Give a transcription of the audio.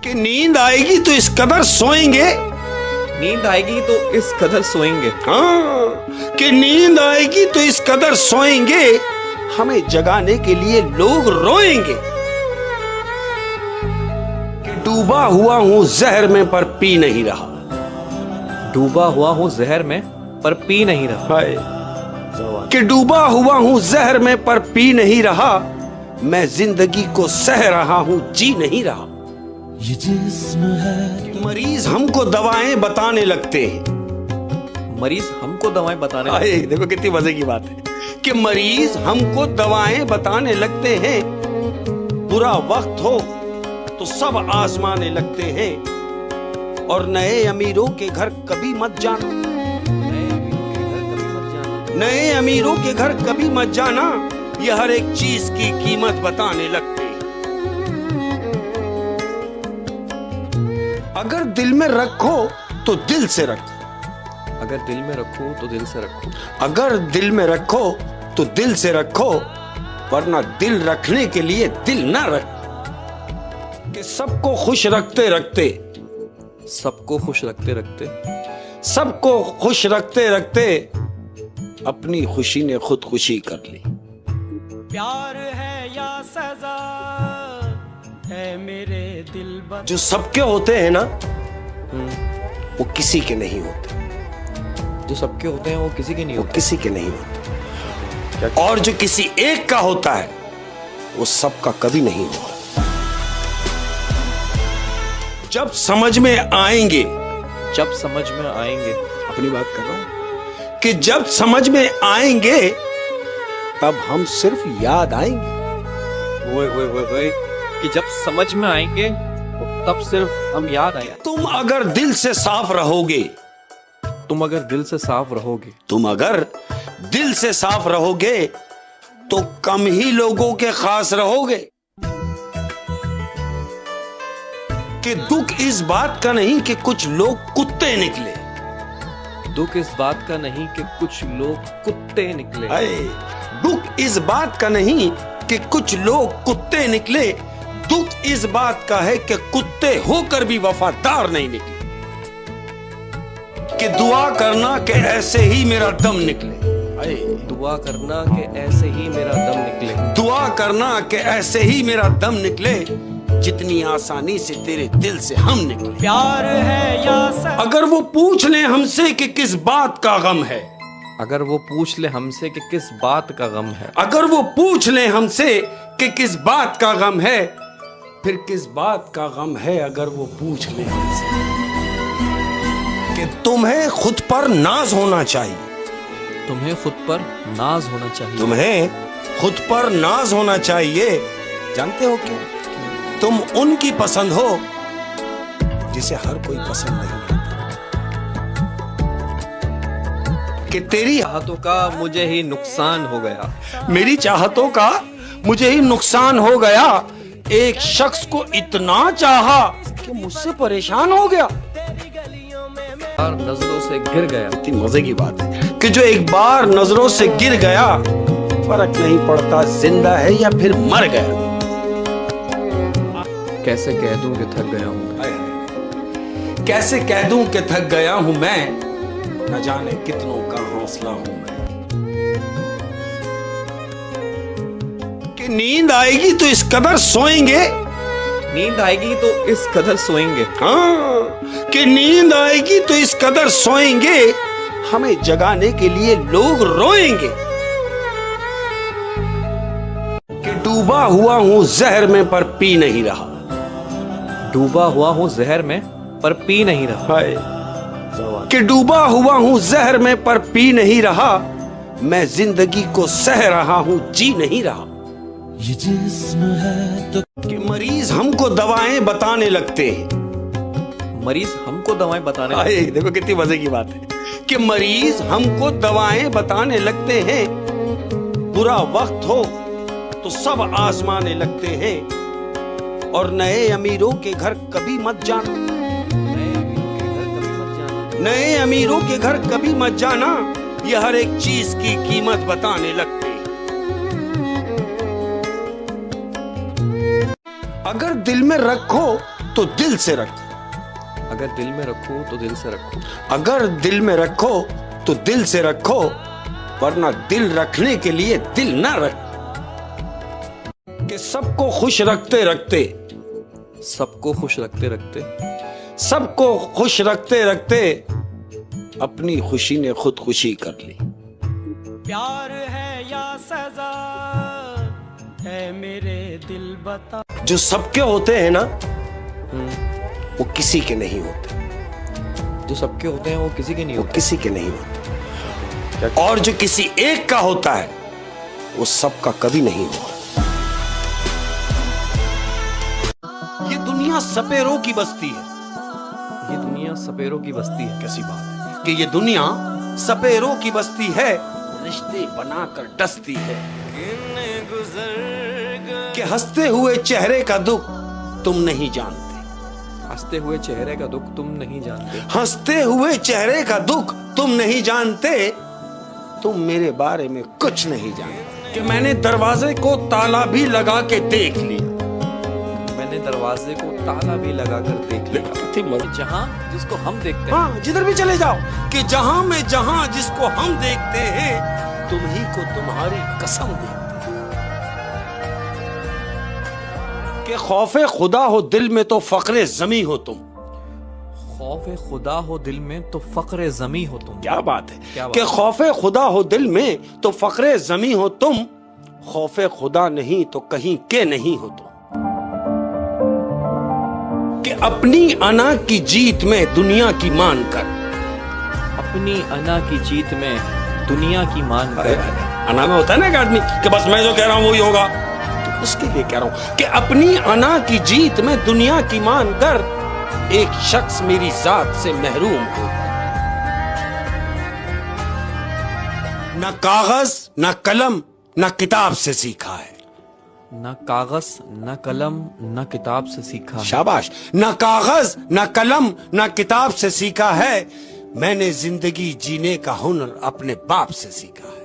कि नींद आएगी तो इस कदर सोएंगे। नींद आएगी तो इस कदर सोएंगे। हाँ, कि नींद आएगी तो इस कदर सोएंगे, हमें जगाने के लिए लोग रोएंगे। कि डूबा हुआ हूं जहर में पर पी नहीं रहा। डूबा हुआ हूँ जहर में पर पी नहीं रहा। हाय, कि डूबा हुआ हूं जहर में पर पी नहीं रहा, मैं जिंदगी को सह रहा हूं जी नहीं रहा। ये जिस्म है कि मरीज हमको दवाएं बताने लगते हैं। मरीज हमको दवाएं बताने हाय, देखो कितनी मजे की बात है कि मरीज हमको दवाएं बताने लगते हैं। बुरा वक्त हो तो सब आजमाने लगते हैं, और नए अमीरों के घर कभी मत जाना। नए अमीरों के घर कभी मत जाना, ये हर एक चीज की कीमत बताने लगते हैं। अगर दिल में रखो तो दिल से रखो। अगर दिल में रखो तो दिल से रखो। अगर दिल में रखो तो दिल से रखो, वरना दिल रखने के लिए दिल ना रखो। कि सबको खुश रखते रखते, सबको खुश रखते रखते, सबको खुश रखते रखते अपनी खुशी ने खुदकुशी कर ली। प्यार है या सजा है मेरे दिल बता। जो सबके होते हैं ना, वो किसी के नहीं होते। जो सबके होते हैं वो किसी के नहीं वो होते। किसी के नहीं होते। और जो किसी एक का होता है, वो सबका कभी नहीं होता। जब समझ में आएंगे, जब समझ में आएंगे, अपनी बात कर रहा हूं, कि जब समझ में आएंगे तब हम सिर्फ याद आएंगे। वो कि जब समझ में आएंगे तब सिर्फ हम याद आएंगे। तुम अगर दिल से साफ रहोगे, तुम अगर दिल से साफ रहोगे, तुम अगर दिल से साफ रहोगे तो कम ही लोगों के खास रहोगे। कि दुख इस बात का नहीं कि कुछ लोग कुत्ते निकले। दुख इस बात का नहीं कि कुछ लोग कुत्ते निकले। हाय, दुख इस बात का नहीं कि कुछ लोग कुत्ते निकले, दुख इस बात का है कि कुत्ते होकर भी वफादार नहीं निकले। कि दुआ करना कि ऐसे ही मेरा दम निकले। हाय, दुआ करना कि ऐसे ही मेरा दम निकले। दुआ करना कि ऐसे ही मेरा दम निकले, जितनी आसानी से तेरे दिल से हम निकले। प्यार है या सजा। अगर वो पूछ ले हमसे कि किस बात का गम है, अगर वो पूछ ले हमसे कि किस बात का गम है, अगर वो पूछ ले हमसे कि किस बात का गम है, फिर किस बात का गम है अगर वो पूछ ले हमसे। कि तुम्हें खुद पर नाज होना चाहिए। तुम्हें खुद पर नाज होना चाहिए। तुम्हें खुद पर नाज होना चाहिए। जानते हो क्यों? तुम उनकी पसंद हो जिसे हर कोई पसंद नहीं आता। कि तेरी चाहतों का मुझे ही नुकसान हो गया। मेरी चाहतों का मुझे ही नुकसान हो गया। एक शख्स को इतना चाहा कि मुझसे परेशान हो गया। और नजरों से गिर गया। इतनी मजे की बात है कि जो एक बार नजरों से गिर गया, फर्क नहीं पड़ता जिंदा है या फिर मर गया। कैसे कह दूं कि थक गया हूं। कैसे कह दूं कि थक गया हूं मैं, न जाने कितनों का हौसला हूं मैं। कि नींद आएगी तो इस कदर सोएंगे। नींद आएगी तो इस कदर सोएंगे। हाँ, कि नींद आएगी तो इस कदर सोएंगे, हमें जगाने के लिए लोग रोएंगे। कि डूबा हुआ हूं जहर में पर पी नहीं रहा। डूबा हुआ हूँ जहर में पर पी नहीं रहा। हाय, कि डूबा हुआ हूं जहर में पर पी नहीं रहा, मैं जिंदगी को सह रहा हूं जी नहीं रहा। ये जिस्म है तो कि मरीज हमको दवाएं बताने लगते हैं। मरीज हमको दवाएं बताने हाय, देखो कितनी मजे की बात है कि मरीज हमको दवाएं बताने लगते हैं। बुरा वक्त हो तो सब आजमाने लगते हैं, और नए अमीरों के घर कभी मत जाना। नए अमीरों के घर कभी मत जाना, ये हर एक चीज की कीमत बताने लगते हैं। अगर दिल में रखो तो दिल से रखो। अगर दिल में रखो तो दिल से रखो। अगर दिल में रखो तो दिल से रखो, वरना दिल रखने के लिए दिल ना रखो। कि सबको खुश रखते रखते, सबको खुश रखते रखते, सबको खुश रखते रखते अपनी खुशी ने खुदकुशी कर ली। प्यार है या सजा है मेरे दिल बता। जो सबके होते हैं ना, वो किसी के नहीं होते। जो सबके होते हैं वो किसी के नहीं वो होते। किसी के नहीं होते। और जो किसी एक का होता है, वो सबका कभी नहीं होता। ये दुनिया सपेरों की बस्ती है। ये दुनिया सपेरों की बस्ती है। कैसी बात है कि ये दुनिया सपेरों की बस्ती है, रिश्ते बनाकर डसती है। कि हंसते हुए चेहरे का दुख तुम नहीं जानते। हंसते हुए चेहरे का दुख तुम नहीं जानते। हंसते हुए चेहरे का दुख तुम नहीं जानते। तुम मेरे बारे में कुछ नहीं जानते। कि मैंने दरवाजे को ताला भी लगा के देख लिया। मैंने दरवाजे को ताला भी लगाकर देख लिया। जहां जिसको हम देखते हैं, हाँ, जिधर भी चले जाओ, कि जहां में जहां जिसको हम देखते हैं, तुम ही को तुम्हारी कसम देखते हैं। कि खौफे खुदा हो दिल में तो फक्रे जमी हो तुम। खौफे खुदा हो दिल में तो फक्रे जमी हो तुम। क्या बात है क्या बात कि है? खौफे खुदा हो दिल में तो फक्रे जमी हो तुम। खौफे खुदा नहीं तो कहीं के नहीं हो तुम। कि अपनी अना की जीत में दुनिया की मान कर। अपनी अना की जीत में दुनिया की मान कर। अना में होता है ना एक आदमी कि बस मैं जो कह रहा हूं वही होगा, तो उसके लिए कह रहा हूं कि अपनी अना की जीत में दुनिया की मान कर एक शख्स मेरी जात से महरूम हो। न कागज न कलम न किताब से सीखा है। न कागज न कलम न किताब से सीखा है। शाबाश। न कागज न कलम न किताब से सीखा है, मैंने जिंदगी जीने का हुनर अपने बाप से सीखा है।